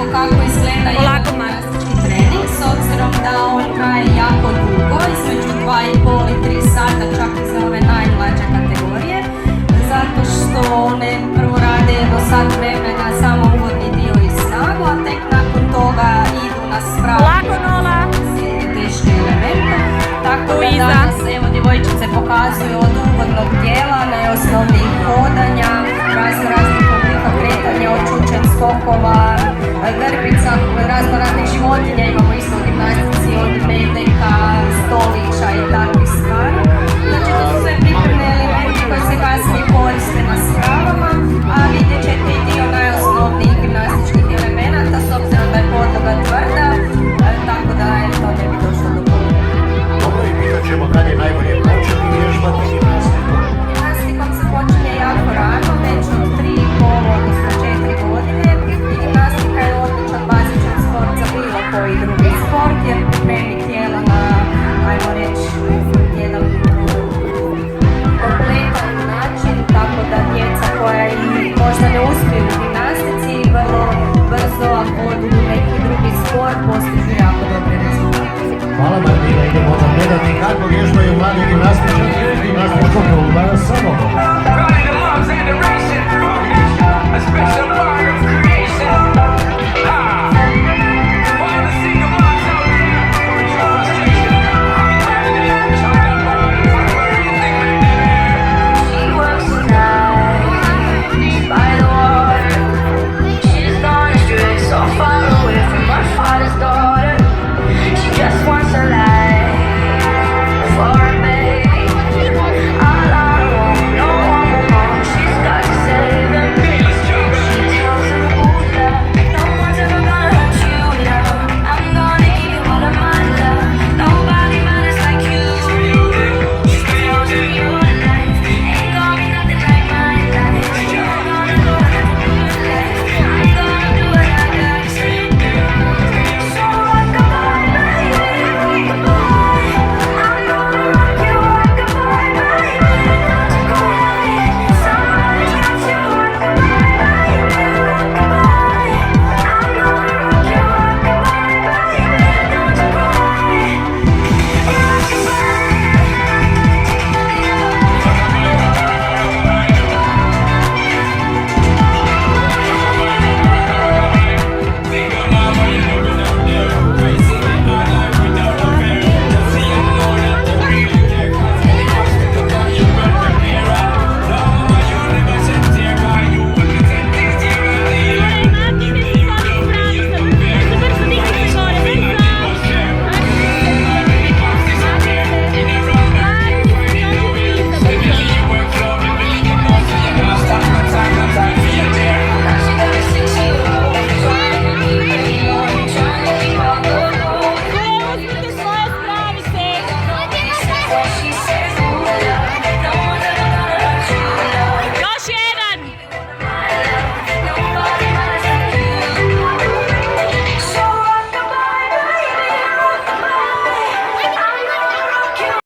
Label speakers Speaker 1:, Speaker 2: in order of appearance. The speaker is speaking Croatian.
Speaker 1: ukratko kako izgleda jedan gimnastički trening, s obzirom da on traje jako dugo, između 2,5 i 3 sata, čak i za ove najmlađe kategorije, zato što one prvo rade jedno sat vremena samo uvodni dio i snagu, a tek nakon toga idu na spravu teške elemente. Tako da danas evo djevojčice pokazuju od uvodnog dijela, najosnovnijih hodanja, raznih oblika kretanja, od čučen skokova, grbica, raznih životinja, imamo isto u gimnastici od medeka, stolića i takvih stvari. Znači to su sve pripremne elementi koji se kasnije koriste na spravama, a vidjet ćete i dio najosnovnijih gimnastičkih elemenata, s obzirom da je podloga tvrda, tako da eto ne bi došlo do problema.
Speaker 2: Dobro, i pitat ćemo kad je najbolje početi vježbati gimnastiku.
Speaker 1: Gimnastikom se počinje jako rano, već od 3,5 odnosno 4 godine. I gimnastika je odličan bazičan sport za bilo koji drugi sport, jer pripremi tijelo na, ajmo reći, jedan kompletan način, tako da djeca koja i možda ne uspiju u gimnastici vrlo brzo, ako odu u neki drugi sport, postižu jako dobre rezultate.
Speaker 2: Hvala Martina, idemo onda gledati kako vježbaju mladi gimnastičari u gimnastičkom klubu Samobor.